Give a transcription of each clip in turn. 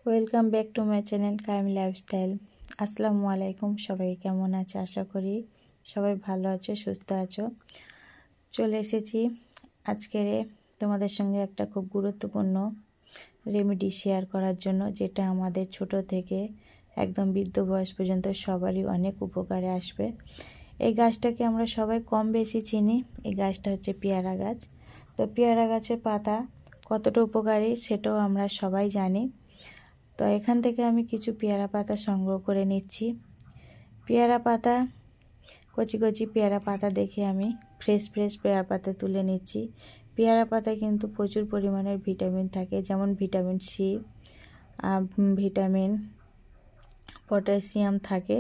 Welcome back to my channel Kayemi lifestyle. আসসালামু আলাইকুম। সবাই কেমন আছে? আশা করি সবাই ভালো আছো, সুস্থ আছো। চলে এসেছি আজকের তোমাদের সঙ্গে একটা খুব গুরুত্বপূর্ণ রেমেডি শেয়ার করার জন্য, যেটা আমাদের ছোট থেকে একদম বৃদ্ধ বয়স পর্যন্ত সবারই অনেক উপকারে আসবে। এই গাছটাকে আমরা সবাই কম বেশি চিনি। এই গাছটা হচ্ছে পেয়ারা গাছ। তো পেয়ারা গাছের পাতা কতটা উপকারী সেটাও আমরা সবাই জানি। তো এখান থেকে আমি কিছু পেয়ারা পাতা সংগ্রহ করে নিচ্ছি। পেয়ারা পাতা, কচি কচি পেয়ারা পাতা দেখে আমি ফ্রেশ পেয়ারা পাতা তুলে নিচ্ছি। পেয়ারা পাতায় কিন্তু প্রচুর পরিমাণের ভিটামিন থাকে, যেমন ভিটামিন সি, ভিটামিন পটাশিয়াম থাকে।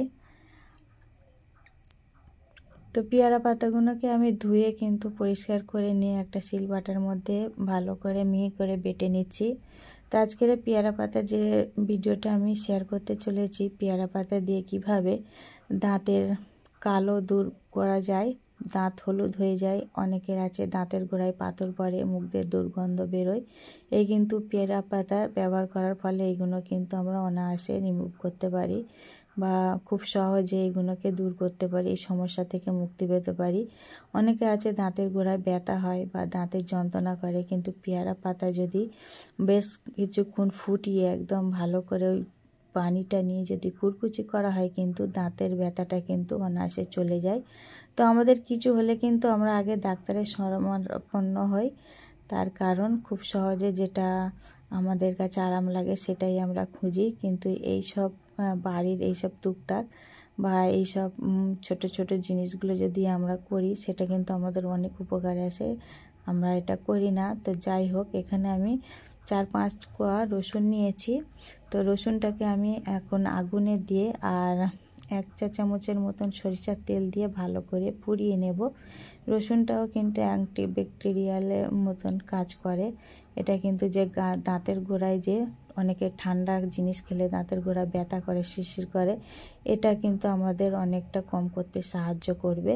তো পেয়ারা পাতাগুলোকে আমি ধুয়ে কিন্তু পরিষ্কার করে নিয়ে একটা শিলবাটার মধ্যে ভালো করে মিহি করে বেটে নিচ্ছি। তো আজকের পেয়ারা পাতা যে ভিডিওটা আমি শেয়ার করতে চলেছি, পেয়ারা পাতা দিয়ে কিভাবে দাঁতের কালো দূর করা যায়, দাঁত হলুদ হয়ে যায়, অনেকের আছে দাঁতের গোড়ায় পাথর পড়ে, মুখ দিয়ে দুর্গন্ধ বেরোয়। এই কিন্তু পেয়ারা পাতা ব্যবহার করার ফলে এইগুলো কিন্তু আমরা অনায়াসে রিমুভ করতে পারি বা খুব সহজে এইগুলোকে দূর করতে পারি, এই সমস্যা থেকে মুক্তি পেতে পারি। অনেকে আছে দাঁতের গোড়ায় ব্যথা হয় বা দাঁতের যন্ত্রণা করে, কিন্তু পেয়ারা পাতা যদি বেশ কিছুক্ষণ ফুটিয়ে একদম ভালো করে ওই পানিটা নিয়ে যদি কুচকুচি করা হয়, কিন্তু দাঁতের ব্যথাটা কিন্তু অনায়াসে চলে যায়। তো আমাদের কিছু হলে কিন্তু আমরা আগে ডাক্তারের শরণাপন্ন হই, তার কারণ খুব সহজে যেটা আমাদের কাছে আরাম লাগে সেটাই আমরা খুঁজি। কিন্তু এই সব বাড়ির এইসব টুকটাক বা এইসব ছোট ছোট জিনিসগুলো যদি আমরা করি, সেটা কিন্তু আমাদের অনেক উপকারে আসে। আমরা এটা করি না। তো যাই হোক, এখানে আমি 4-5 কোয়া রসুন নিয়েছি। তো রসুনটাকে আমি এখন আগুনে দিয়ে আর 1 চা চামচের মতন সরিষার তেল দিয়ে ভালো করে পুড়িয়ে নেব। রসুনটাও কিন্তু অ্যান্টিব্যাকটেরিয়ালের মতন কাজ করে। এটা কিন্তু যে দাঁতের গোড়ায় যে অনেকে ঠান্ডা জিনিস খেলে দাঁতের গোড়া ব্যথা করে, শিরশির করে, এটা কিন্তু আমাদের অনেকটা কম করতে সাহায্য করবে।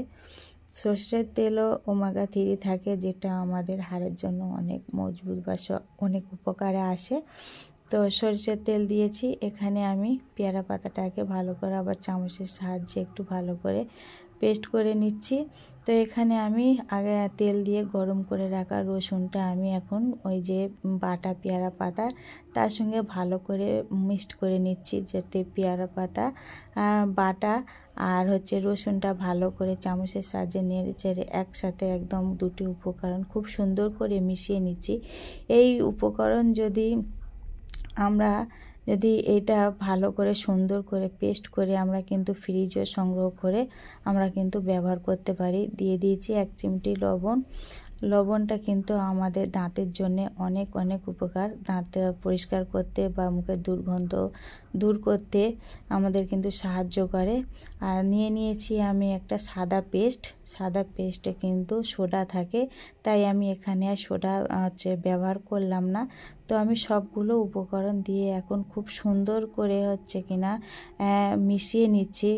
সর্ষের তেলও ওমেগা 3 থাকে, যেটা আমাদের হাড়ের জন্য অনেক মজবুত বা অনেক উপকারে আসে। তো সরষের তেল দিয়েছি। এখানে আমি পেয়ারা পাতাটাকে ভালো করে আবার চামচের সাহায্যে একটু ভালো করে পেস্ট করে নিচ্ছি। তো এখানে আমি আগে তেল দিয়ে গরম করে রাখা রসুনটা আমি এখন ওই যে বাটা পেয়ারা পাতা তার সঙ্গে ভালো করে মিক্সড করে নিচ্ছি, যাতে পেয়ারা পাতা বাটা আর হচ্ছে রসুনটা ভালো করে চামচের সাহায্যে নেড়ে চেড়ে একসাথে একদম দুটি উপকরণ খুব সুন্দর করে মিশিয়ে নিচ্ছি। এই উপকরণ আমরা যদি এটা ভালো করে সুন্দর করে পেস্ট করে আমরা কিন্তু ফ্রিজে সংগ্রহ করে আমরা কিন্তু ব্যবহার করতে পারি। দিয়ে দিয়েছি 1 চিমটি লবণ। লবণটা কিন্তু আমাদের দাঁতের জন্য অনেক অনেক উপকার। দাঁত পরিষ্কার করতে বা মুখের দুর্গন্ধ দূর করতে আমাদের কিন্তু সাহায্য করে। আর নিয়েছি আমি একটা সাদা পেস্টে কিন্তু সোডা থাকে, তাই আমি এখানে আর সোডা ব্যবহার করলাম না। তো আমি সবগুলো উপকরণ দিয়ে এখন খুব সুন্দর করে মিশিয়ে নিচ্ছি।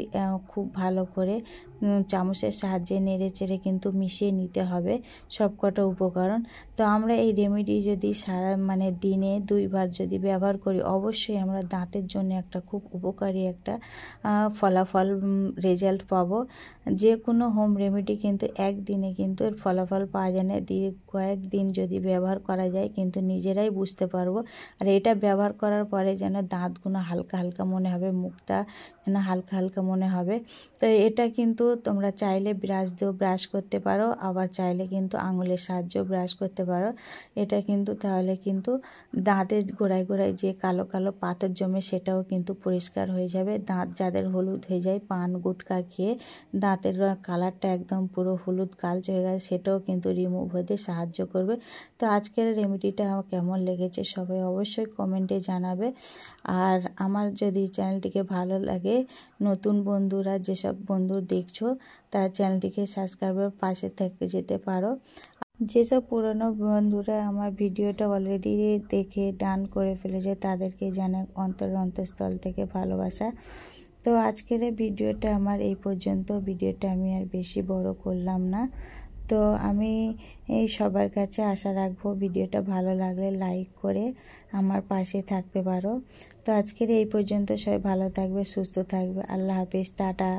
খুব ভালো করে চামচের সাহায্যে নেড়ে চেড়ে কিন্তু মিশিয়ে নিতে হবে সবকটা উপকরণ। তো আমরা এই রেমেডি যদি দিনে 2 বার যদি ব্যবহার করি, অবশ্যই আমরা দাঁতের জন্য একটা খুব উপকারী একটা ফলাফল রেজাল্ট পাবো। যে কোনো হোম রেমেডি কিন্তু একদিনে কিন্তু এর ফলাফল পাওয়া যায় না। কয়েকদিন যদি ব্যবহার করা যায় কিন্তু নিজেরাই বুঝতে পারবো। আর এটা ব্যবহার করার পরে যেন দাঁতগুলো হালকা হালকা মনে হবে, মুখটা যেন হালকা হালকা মনে হবে। তো এটা কিন্তু তোমরা চাইলে ব্রাশ দিয়েও ব্রাশ করতে পারো, আবার চাইলে কিন্তু আঙুলের সাহায্যেও ব্রাশ করতে পারো। এটা কিন্তু তাহলে কিন্তু দাঁতের গোড়ায় গোড়ায় যে কালো কালো পাথর জমে সেটাও কিন্তু পরিষ্কার হয়ে যাবে। দাঁত যাদের হলুদ হয়ে যায়, পান গুটকা খেয়ে দাঁতের কালারটা একদম পুরো হলুদ কালচে হয়ে গেছে, সেটাও কিন্তু রিমুভ হতে সাহায্য করবে। তো আজকের রেমেডিটা আমার কেমন লেগেছে সবাই অবশ্যই কমেন্টে জানাবে। আর আমার যদি চ্যানেলটিকে ভালো লাগে, নতুন বন্ধুরা যেসব বন্ধু দেখছো তারা চ্যানেলটিকে সাবস্ক্রাইবের পাশে থেকে যেতে পারো। যেসব পুরনো বন্ধুরা আমার ভিডিওটা অলরেডি দেখে ডান করে ফেলেছে তাদেরকে জানাই অন্তঃস্থল থেকে ভালোবাসা। তো আজকের ভিডিওটা আমার এই পর্যন্ত। ভিডিওটা আমি আর বেশি বড় করলাম না। তো আমি এই সবার কাছে আশা রাখবো ভিডিওটা ভালো লাগলে লাইক করে আমার পাশে থাকতে পারো। তো আজকের এই পর্যন্ত, সবাই ভালো থাকবে, সুস্থ থাকবে। আল্লাহ হাফেজ, টাটা।